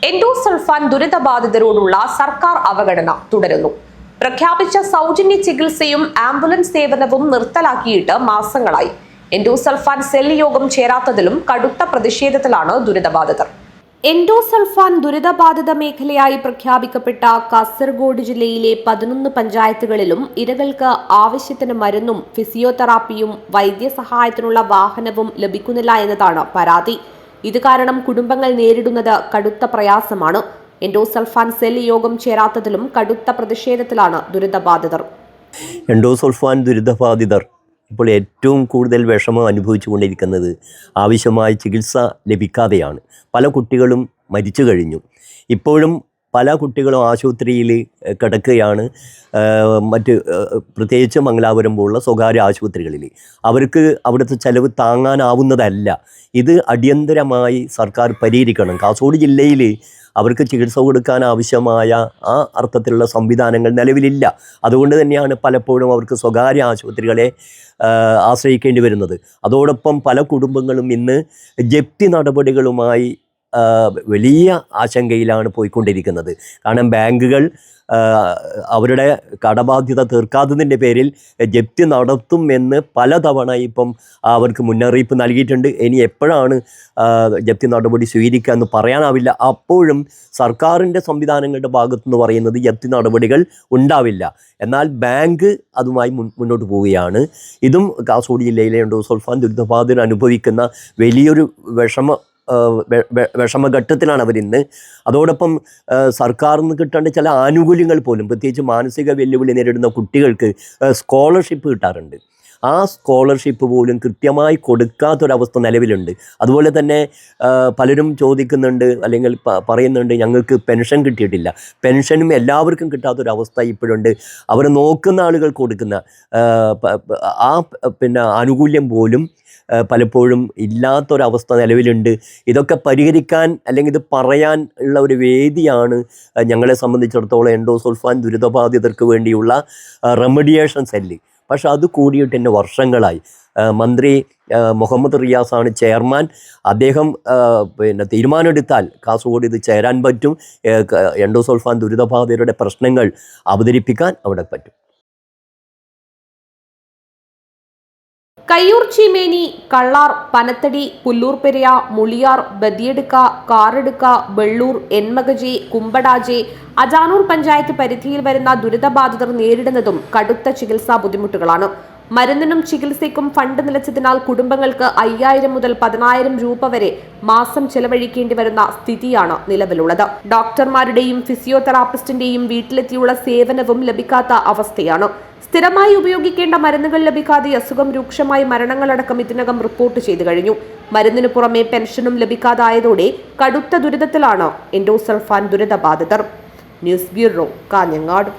Endosulfan ദുരിതബാധിതരോടുള്ള സർക്കാർ അവഗണന തുടരുന്നു. പ്രഖ്യാപിച്ച സൗജന്യ ചികിത്സയും ആംബുലൻസ് സേവനവും നിർത്തലാക്കിയിട്ട് മാസങ്ങളായി. എൻഡോസൾഫാൻ സെൽ യോഗം ചേരാത്തതിലും കടുത്ത പ്രതിഷേധത്തിലാണ് ദുരിതബാധിതർ. എൻഡോസൾഫാൻ ദുരിതബാധിത മേഖലയായി പ്രഖ്യാപിക്കപ്പെട്ട കാസർഗോഡ് ജില്ലയിലെ 11 പഞ്ചായത്തുകളിലും ഇരകൾക്ക് ആവശ്യത്തിന് മരുന്നും ഫിസിയോതെറാപ്പിയും വൈദ്യസഹായത്തിനുള്ള വാഹനവും ലഭിക്കുന്നില്ല എന്നതാണ് പരാതി. ഇത് കാരണം കുടുംബങ്ങൾ നേരിടുന്നത് കടുത്ത പ്രയാസമാണ്. എൻഡോസൾഫാൻ സെൽ യോഗം ചേരാത്തതിലും കടുത്ത പ്രതിഷേധത്തിലാണ് ദുരിതബാധിതർ. എൻഡോസൾഫാൻ ദുരിതബാധിതർ ഇപ്പോൾ ഏറ്റവും കൂടുതൽ വിഷമം അനുഭവിച്ചുകൊണ്ടിരിക്കുന്നത് ആവശ്യമായ ചികിത്സ ലഭിക്കാതെയാണ്. പല കുട്ടികളും മരിച്ചു കഴിഞ്ഞു. ഇപ്പോഴും പല കുട്ടികളും ആശുപത്രിയിൽ കിടക്കുകയാണ്. പ്രത്യേകിച്ച് മംഗലാപുരം പോലുള്ള സ്വകാര്യ ആശുപത്രികളിൽ അവർക്ക് അവിടുത്തെ ചെലവ് താങ്ങാനാവുന്നതല്ല. ഇത് അടിയന്തരമായി സർക്കാർ പരിഹരിക്കണം. കാസർഗോഡ് ജില്ലയിൽ അവർക്ക് ചികിത്സ കൊടുക്കാൻ ആവശ്യമായ ആ അർത്ഥത്തിലുള്ള സംവിധാനങ്ങൾ നിലവിലില്ല. അതുകൊണ്ട് തന്നെയാണ് പലപ്പോഴും അവർക്ക് സ്വകാര്യ ആശുപത്രികളെ ആശ്രയിക്കേണ്ടി വരുന്നത്. അതോടൊപ്പം പല കുടുംബങ്ങളും ഇന്ന് ജപ്തി നടപടികളുമായി വലിയ ആശങ്കയിലാണ് പോയിക്കൊണ്ടിരിക്കുന്നത്. കാരണം ബാങ്കുകൾ അവരുടെ കടബാധ്യത തീർക്കാത്തതിൻ്റെ പേരിൽ ജപ്തി നടത്തുമെന്ന് പലതവണ ഇപ്പം അവർക്ക് മുന്നറിയിപ്പ് നൽകിയിട്ടുണ്ട്. ഇനി എപ്പോഴാണ് ജപ്തി നടപടി സ്വീകരിക്കുക എന്ന് പറയാനാവില്ല. അപ്പോഴും സർക്കാരിൻ്റെ സംവിധാനങ്ങളുടെ ഭാഗത്തുനിന്ന് പറയുന്നത് ജപ്തി നടപടികൾ ഉണ്ടാവില്ല. എന്നാൽ ബാങ്ക് അതുമായി മുന്നോട്ട് പോവുകയാണ്. ഇതും കാസർഗോഡ് ജില്ലയിലെ എൻഡോസൾഫാൻ ദുരിതബാധിതർ അനുഭവിക്കുന്ന വലിയൊരു വിഷമഘട്ടത്തിലാണ് അവരിന്ന്. അതോടൊപ്പം സർക്കാരിൽ നിന്ന് കിട്ടേണ്ട ചില ആനുകൂല്യങ്ങൾ പോലും, പ്രത്യേകിച്ച് മാനസിക വെല്ലുവിളി നേരിടുന്ന കുട്ടികൾക്ക് സ്കോളർഷിപ്പ് കിട്ടാറുണ്ട്. ആ സ്കോളർഷിപ്പ് പോലും കൃത്യമായി കൊടുക്കാത്തൊരവസ്ഥ നിലവിലുണ്ട്. അതുപോലെ തന്നെ പലരും ചോദിക്കുന്നുണ്ട് അല്ലെങ്കിൽ പറയുന്നുണ്ട് ഞങ്ങൾക്ക് പെൻഷൻ കിട്ടിയിട്ടില്ല. പെൻഷനും എല്ലാവർക്കും കിട്ടാത്തൊരവസ്ഥ ഇപ്പോഴുണ്ട്. അവർ നോക്കുന്ന ആളുകൾ കൊടുക്കുന്ന ആനുകൂല്യം പോലും പലപ്പോഴും ഇല്ലാത്തൊരവസ്ഥ നിലവിലുണ്ട്. ഇതൊക്കെ പരിഹരിക്കാൻ അല്ലെങ്കിൽ ഇത് പറയാൻ ഉള്ള ഒരു വേദിയാണ് ഞങ്ങളെ സംബന്ധിച്ചിടത്തോളം എൻഡോസൾഫാൻ ദുരിതബാധിതർക്ക് വേണ്ടിയുള്ള റെമഡിയേഷൻ സെല്ല്. പക്ഷെ അത് കൂടിയിട്ട് തന്നെ വർഷങ്ങളായി. മന്ത്രി മുഹമ്മദ് റിയാസാണ് ചെയർമാൻ. അദ്ദേഹം തീരുമാനമെടുത്താൽ കാസർഗോഡ് ഇത് ചേരാൻ പറ്റും. എൻഡോസൾഫാൻ ദുരിതബാധിതരുടെ പ്രശ്നങ്ങൾ അവതരിപ്പിക്കാൻ അവിടെ പറ്റും. കയ്യൂർ, ചീമേനി, കള്ളാർ, പനത്തടി, പുല്ലൂർപെരിയ, മുളിയാർ, ബദിയടുക്ക, കാറടുക്ക, വെള്ളൂർ, എൻമകജെ, കുമ്പടാജെ, അജാനൂർ പഞ്ചായത്ത് പരിധിയിൽ വരുന്ന ദുരിതബാധിതർ നേരിടുന്നതും കടുത്ത ചികിത്സാ ബുദ്ധിമുട്ടുകളാണ്. മരുന്നിനും ചികിത്സയ്ക്കും ഫണ്ട് നിലച്ചതിനാൽ കുടുംബങ്ങൾക്ക് 5000 മുതൽ 10000 രൂപ വരെ മാസം ചെലവഴിക്കേണ്ടി വരുന്ന സ്ഥിതിയാണ് നിലവിലുള്ളത്. ഡോക്ടർമാരുടെയും ഫിസിയോതെറാപ്പിസ്റ്റിന്റെയും വീട്ടിലെത്തിയുള്ള സേവനവും ലഭിക്കാത്ത അവസ്ഥയാണ്. സ്ഥിരമായി ഉപയോഗിക്കേണ്ട മരുന്നുകൾ ലഭിക്കാതെ അസുഖം രൂക്ഷമായി മരണങ്ങളടക്കം ഇതിനകം റിപ്പോർട്ട് ചെയ്തു കഴിഞ്ഞു. മരുന്നിനു പുറമെ പെൻഷനും ലഭിക്കാതായതോടെ കടുത്ത ദുരിതത്തിലാണ് എൻഡോസൾഫാൻ ദുരിതബാധിതർ. News bureau, Kanhangad.